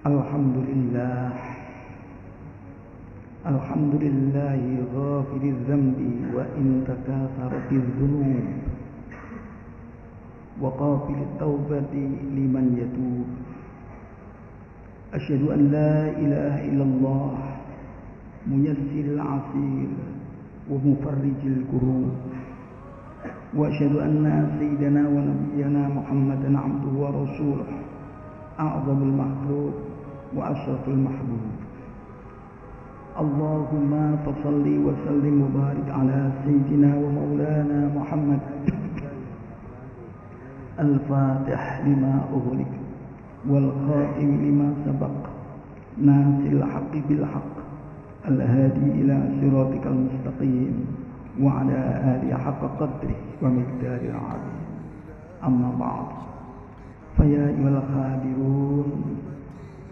Alhamdulillah, Alhamdulillahi ghafiriz zambi wa in takasaratiz dzunub wa qabilit taubati liman yatub. Asyhadu an la ilaha illallah muyassiril asir wa mufarrijil kurub. Wa asyhadu anna sayyidana wa nabiyyana Muhammadan abduhu wa rasuluh a'zamul makhluk wa asyraful mahbub. Allahumma fasalli wa sallim wa barik ala sayyidina wa maulana Muhammad al-fatih lima ughliq wal khatim lima sabaq nasil haqqi bil haqq al-hadi ila siratikal mustaqim wa ala alihi haqqa qadrihi wa miqdaril azim. Amma ba'd. Faya ayyuhal khadirun,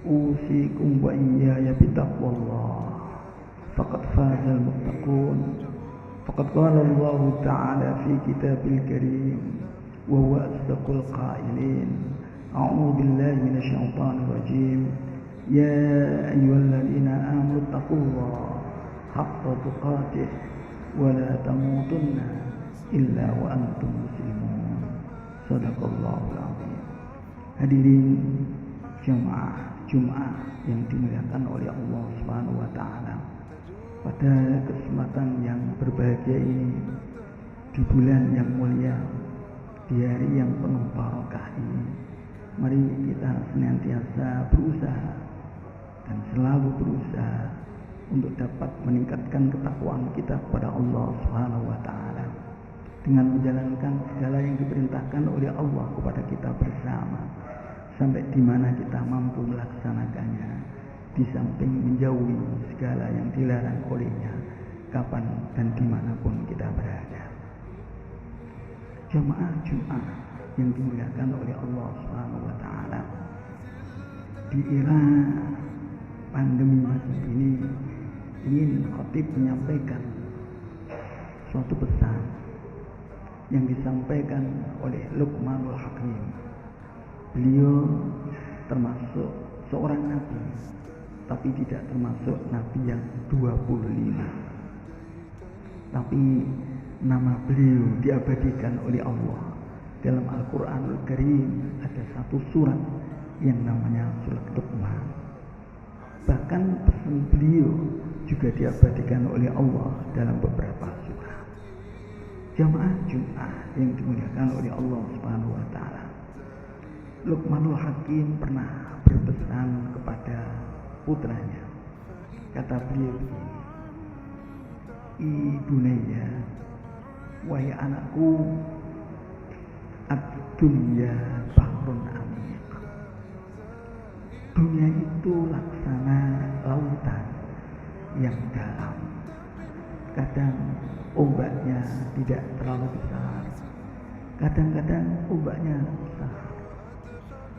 usikum wa iyaya bitaqwallah, faqad fazal muttaqun. Faqad qala Allah ta'ala fi kitabil karim wa huwa asdaqul qailin. A'udzu billahi minasy syaithanir rajim. Ya ayyuhalladzina amanu taqullaha haqqa tuqatih wa la tamutunna illa wa antum muslimun. Shadaqallahul azim. Hadirin jamaah Jumat yang dimuliakan oleh Allah Subhanahu wa taala. Pada kesempatan yang berbahagia ini, di bulan yang mulia, di hari yang penuh barokah ini, mari kita senantiasa berusaha dan selalu berusaha untuk dapat meningkatkan ketakwaan kita kepada Allah Subhanahu wa taala dengan menjalankan segala yang diperintahkan oleh Allah kepada kita bersama, sampai di mana kita mampu melaksanakannya, di samping menjauhi segala yang dilarang olehnya, kapan dan dimanapun kita berada. Jamaah Jumat yang dimuliakan oleh Allah Subhanahu wa taala, di era pandemi macam ini ingin khatib menyampaikan suatu pesan yang disampaikan oleh Luqmanul Hakim. Beliau termasuk seorang nabi, tapi tidak termasuk nabi yang 25. Tapi nama beliau diabadikan oleh Allah. Dalam Al-Quranul Karim ada satu surat yang namanya surat Luqman. Bahkan pesan beliau juga diabadikan oleh Allah dalam beberapa surah. Jamaah Jumat yang dimuliakan oleh Allah Subhanahu wa taala, Luqmanul Hakim pernah berpesan kepada putranya. Kata beliau begini, "Ibunaya, wahai anakku, ad-dunya bahrun amiq." Dunia itu laksana lautan yang dalam. Kadang ombaknya tidak terlalu besar, kadang-kadang ombaknya besar.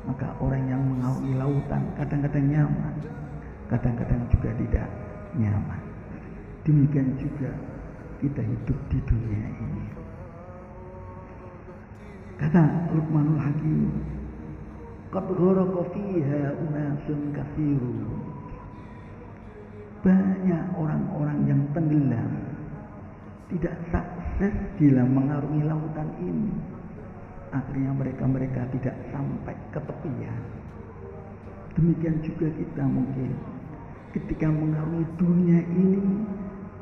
Maka orang yang mengaumi lautan kadang-kadang nyaman, kadang-kadang juga tidak nyaman. Demikian juga kita hidup di dunia ini. Kata Luqmanul Hakim, qad gharaqa fiha unasun katsirun. Banyak orang-orang yang tenggelam, tidak sukses dalam mengarungi lautan ini. Akhirnya mereka tidak sampai ke tepian. Demikian juga kita mungkin ketika mengarungi dunia ini,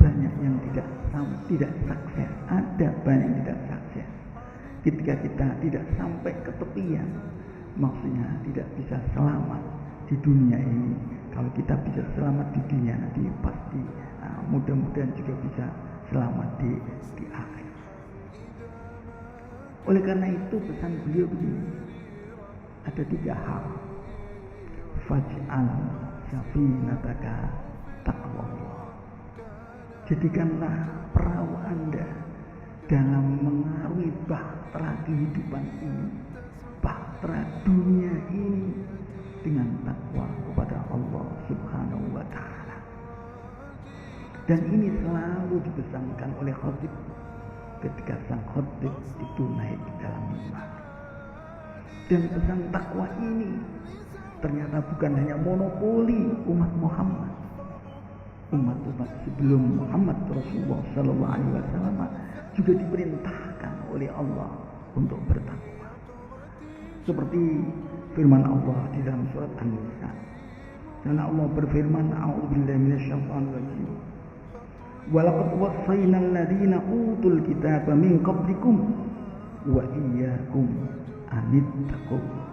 banyak yang tidak sukses, ada banyak yang tidak sukses. Ketika kita tidak sampai ke tepian, maksudnya tidak bisa selamat di dunia ini. Kalau kita bisa selamat di dunia nanti pasti mudah-mudahan juga bisa selamat di akhir. Oleh karena itu pesan beliau begini, ada 3 hal. Faj'al safinataka taqwallah. Jadikanlah perahu Anda dalam mengarungi bahtera kehidupan ini, bahtera dunia ini, dengan takwa kepada Allah Subhanahu wa taala. Dan ini selalu dipesankan oleh khatib ketika sang khatib itu naik dalam mimbar. Dan pesan takwa ini ternyata bukan hanya monopoli umat Muhammad. Umat-umat sebelum Muhammad Rasulullah Sallallahu Alaihi Wasallam juga diperintahkan oleh Allah untuk bertakwa. Seperti firman Allah di dalam surat An-Nisa. Dan Allah berfirman, "A'udzubillahi minasyaitonir rajim. Walaqad wassayna alladziina utul kitaba min qablikum wa iyyakum anittaqullah."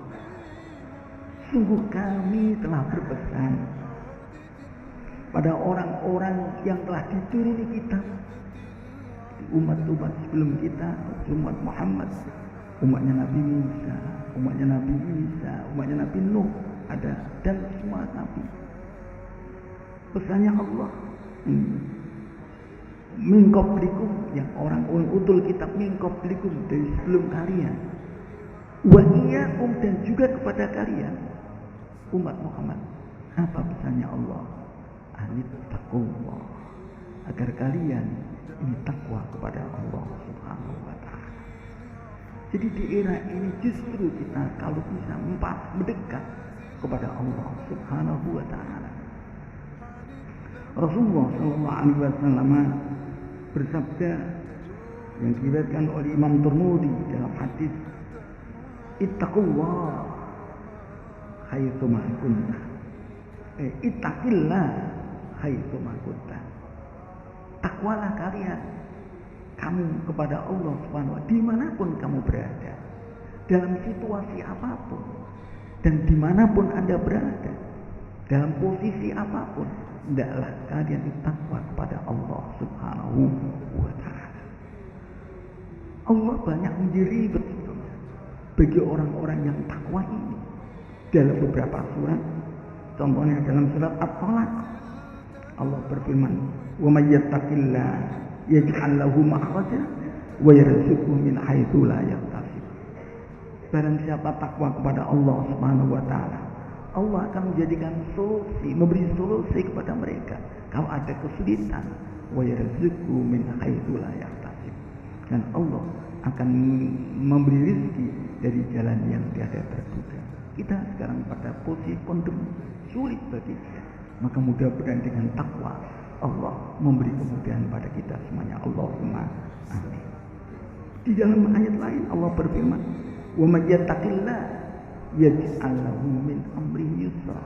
Sungguh kami telah berpesan pada orang-orang yang telah dituruni kitab, umat-umat sebelum kita, umat Muhammad, umatnya Nabi Musa, umatnya Nabi Isa, umatnya Nabi Nuh, ada, dan semua nabi. Pesannya Allah, min qablikum, yang orang utul kitab min qablikum, dari sebelum kalian, wa iyyakum, dan juga kepada kalian umat Muhammad. Apa pesannya Allah? Anittaqullah, agar kalian ini takwa kepada Allah Subhanahu wa ta'ala. Jadi di era ini justru kita kalau bisa mendekat kepada Allah Subhanahu wa ta'ala. Rasulullah sallallahu alaihi wasallam bersabda yang diriwayatkan oleh Imam Tirmidzi dalam hadis, "Ittaqullah haitsu ma kunta." Ittaqillah haitsu ma kunta. Takwalah kalian, kamu kepada Allah Subhanahu wa ta'ala dimanapun kamu berada, dalam situasi apapun, dan dimanapun Anda berada, dalam posisi apapun, hendaklah kalian takwa kepada Allah Subhanahu wa ta'ala. Allah banyak menjeri betul bagi orang-orang yang takwa ini dalam beberapa surat. Contohnya dalam surat At-Talaq, Allah berfirman, "Wa may yattaqillah yaj'al lahu makhraja wa yarzuqhu min haitsu la yahtasib." Barang siapa takwa kepada Allah Subhanahu wa ta'ala, Allah akan menjadikan solusi, memberi solusi kepada mereka kalau ada kesulitan. Wa yarzuqhu min haitsu la yahtasib. Dan Allah akan memberi rezeki dari jalan yang tiada terduga. Kita sekarang pada posisi pandemi, sulit bagi kita. Maka mudah-mudahan dengan takwa Allah memberi kemudahan pada kita semuanya. Allahumma amin. Di dalam ayat lain Allah berfirman, "Wa may yattaqillah yaj'al lahu min amrihi yusra."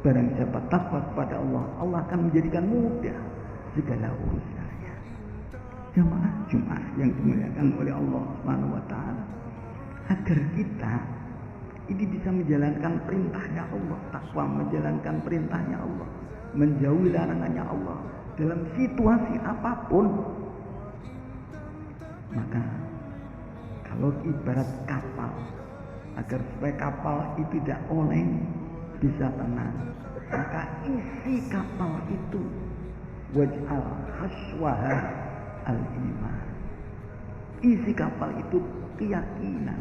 Barang siapa takwa kepada Allah, Allah akan menjadikan mudah segala urusannya. Jamaah Jumat yang dimuliakan oleh Allah Subhanahu wa ta'ala, agar kita ini bisa menjalankan perintahnya Allah, takwa menjalankan perintahnya Allah, menjauhi larangannya Allah dalam situasi apapun. Maka kalau ibarat kapal, agar supaya kapal itu tidak oleng, bisa tenang, maka isi kapal itu waj'al haswaha al-iman. Isi kapal itu keyakinan,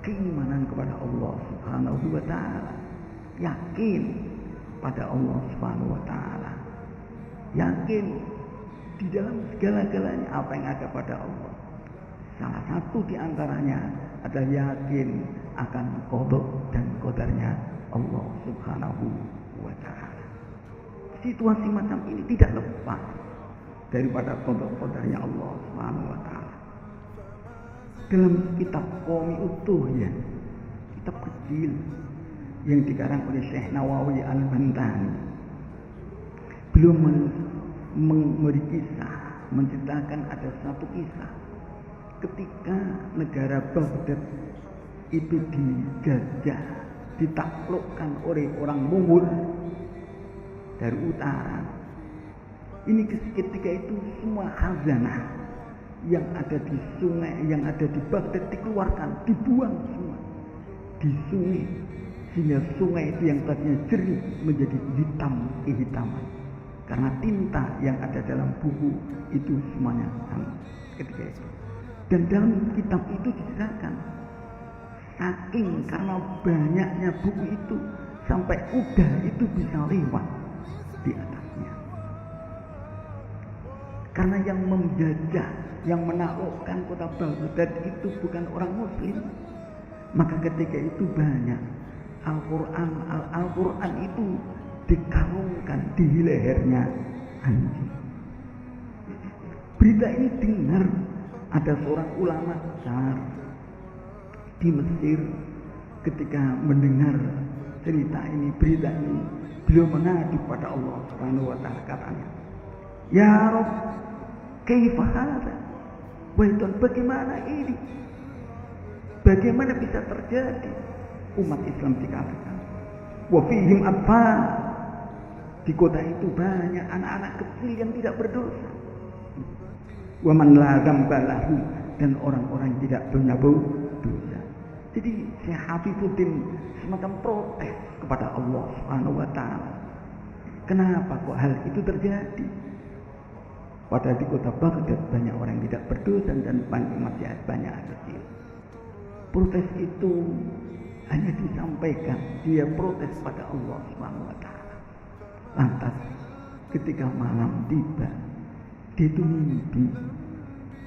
keimanan kepada Allah Subhanahu wa ta'ala. Yakin pada Allah Subhanahu wa ta'ala. Yakin di dalam segala-galanya apa yang ada pada Allah. Salah satu di antaranya adalah yakin akan qada dan qadarnya Allah Subhanahu wa ta'ala. Situasi macam ini tidak lepas daripada qada qadarnya Allah Subhanahu wa ta'ala. Dalam kitab Qomi Utuh, ya, kitab kecil yang dikarang oleh Syekh Nawawi Al-Bantani, beliau memberi kisah, menceritakan ada satu kisah ketika negara Baghdad itu dijajah, ditaklukkan oleh orang Mongol dari utara. Ini ketika itu semua khazanah yang ada di sungai, yang ada di Baghdad dikeluarkan, dibuang semua di sungai, sehingga sungai itu yang tadinya jernih menjadi hitam kehitaman karena tinta yang ada dalam buku itu semuanya sama ketika itu. Dan dalam kitab itu diceritakan, saking karena banyaknya buku itu sampai kuda itu bisa lewat di atasnya. Karena yang menjajah, yang menaklukkan kota Baghdad itu bukan orang Muslim. Maka ketika itu banyak Al-Quran itu dikalungkan di lehernya anjing. Berita ini dengar ada seorang ulama besar di Mesir. Ketika mendengar cerita ini, berita ini, beliau mengadu pada Allah Subhanahu wa taala, katanya, "Ya Rabb, kaifa hadza?" Wahai Tuhan, bagaimana ini? Bagaimana bisa terjadi umat Islam dikafirkan? Wa fihim atfal. Di kota itu banyak anak-anak kecil yang tidak berdosa. Wa man la dzamba lahu, dan orang-orang yang tidak punya dosa. Jadi Syekh Hafizuddin semacam protes kepada Allah Subhanahu wa taala. Kenapa kok hal itu terjadi? Padahal di kota Baghdad banyak orang yang tidak berdosa dan masih banyak kecil. Protes itu hanya disampaikan, dia protes pada Allah Subhanahu wa taala. Lantas ketika malam tiba, dia itu mimpi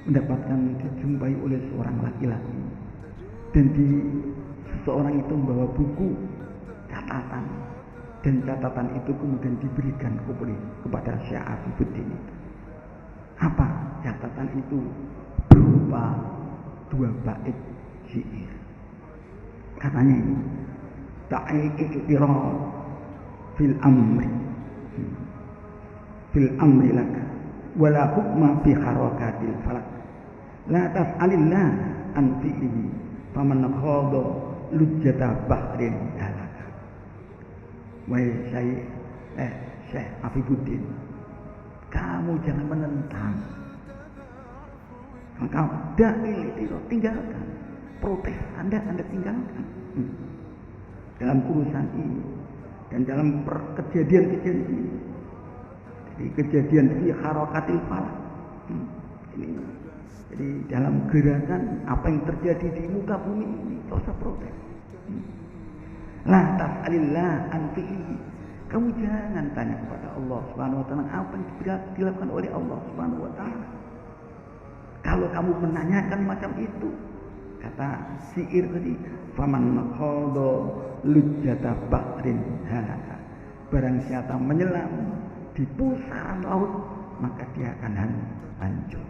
mendapatkan dijumpai oleh seorang laki-laki, dan seseorang itu membawa buku catatan, dan catatan itu kemudian diberikan kepada Syekh Hafizuddin itu. Apa catatan itu? Berupa 2 bait syair. Katanya ini, ta'iqtiraf fil amri laka wala hukma fi harakatil falak la tas'alillah an fi'lihi faman khada lujjata bahrin halaka. Wahai Syekh Hafizuddin, kamu jangan menentang. Engkau dalil itu tinggalkan, protes Anda tinggalkan dalam urusan ini dan dalam kejadian-kejadian ini. Jadi kejadian fi harakatil falak ini. Jadi dalam gerakan apa yang terjadi di muka bumi ini, kau usah protes. La tas'alillah an fi'li. Kamu jangan tanya kepada Allah Subhanahu wa taala apa yang dilakukan oleh Allah Subhanahu wa taala. Kalau kamu menanyakan macam itu, kata syair tadi, faman khada lujjata bahrin halaka. Barang siapa menyelam di pusaran laut, maka dia akan hancur.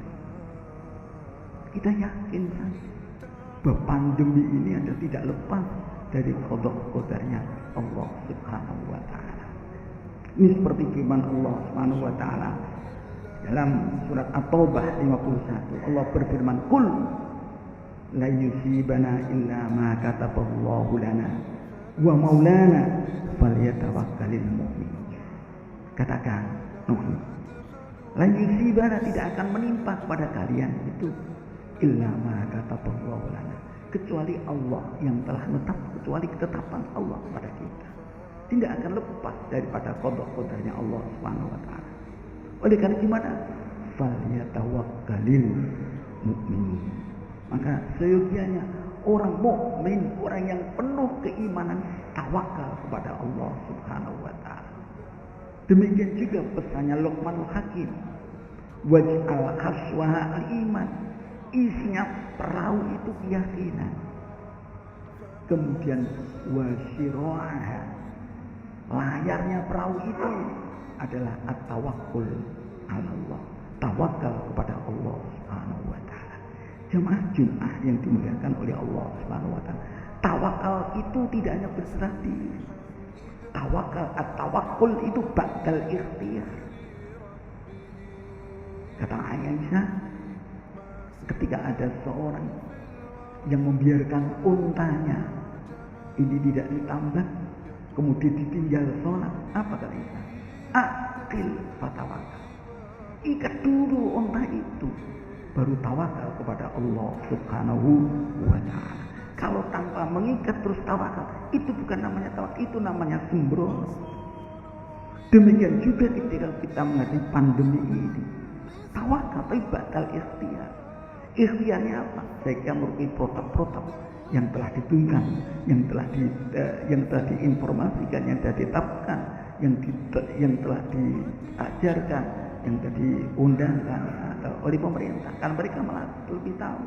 Kita yakin saja bahwa pandemi ini ada tidak lepas dari qada-qadarnya Allah Subhanahu wa taala. Ini seperti firman Allah Subhanahu wa taala dalam surat At-Taubah 51. Allah berfirman, "Qul la yusibana illa ma kataballahu lana wa maulana falyatawakkalul mu'minun." Katakan, la yusibana, tidak akan menimpa kepada kalian itu illa ma kataballahu lana, kecuali Allah yang telah menetap, kecuali ketetapan Allah pada kita. Tidak akan lepas daripada qada-qadarnya Allah Subhanahu wa taala. Oleh karena gimana? Falyatawakkalul mu'minun. Maka seyogianya orang mukmin, orang yang penuh keimanan, tawakal kepada Allah Subhanahu wa taala. Demikian juga pesannya Luqmanul Hakim, waj'al khaswaha al-iman, isinya perahu itu keyakinan. Kemudian wasiraha, layarnya perahu itu adalah at-tawakkul ala Allah, tawakal kepada Allah Subhanahu wa taala. Jemaah Jumat yang dimuliakan oleh Allah Subhanahu wa taala, tawakal itu tidak hanya berserah diri. Tawakal, at-tawakkul itu ba'dal ikhtiyar. Kata Aisyah, ketika ada seorang yang membiarkan untanya ini tidak ditambah, kemudian ditinggal sholat, apa kata Isa? Akil fatawakal. Ikat dulu unta itu, baru tawakal kepada Allah Subhanahu wa ta'ala. Kalau tanpa mengikat terus tawakal, itu bukan namanya tawakal, itu namanya sembrono. Demikian juga ketika kita menghadapi pandemi ini, tawakal tapi batal ikhtiar. Ikhtiarnya apa? Saya merupakan protap-protap yang telah ditentukan, yang telah diinformasikan, yang telah ditetapkan, yang telah diajarkan, yang telah diundangkan oleh pemerintah. Karena mereka malah lebih tahu.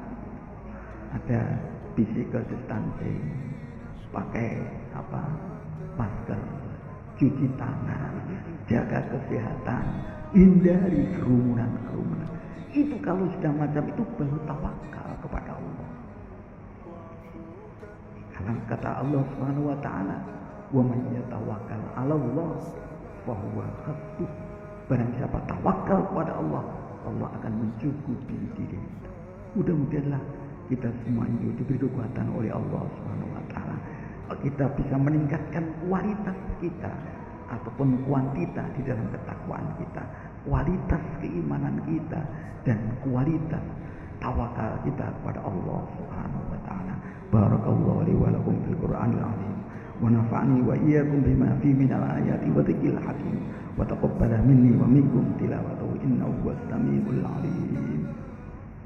Ada physical distancing, pakai masker, cuci tangan, jaga kesehatan, hindari kerumunan. Itu kalau sudah macam itu baru tawakal kepada Allah. Karena kata Allah Subhanahu wa taala, "Wa may yatawakkal 'ala Allah fa huwa hasbuh." Barang siapa tawakal kepada Allah, Allah akan mencukupi diri. Mudah-mudahanlah kita semua ini diberi kekuatan oleh Allah Subhanahu wa taala. Kita bisa meningkatkan kualitas kita ataupun kuantitas di dalam ketakwaan kita, kualitas keimanan kita dan kualitas tawakal kita kepada Allah Subhanahu wa taala. Barakallahu li wa lakum fil Qur'anil azim wa nafa'ani wa iyyakum bima fihi minal ayati wa dzikril hakim wa taqabbala minni wa minkum tilawatahu innahu huwas samiul alim.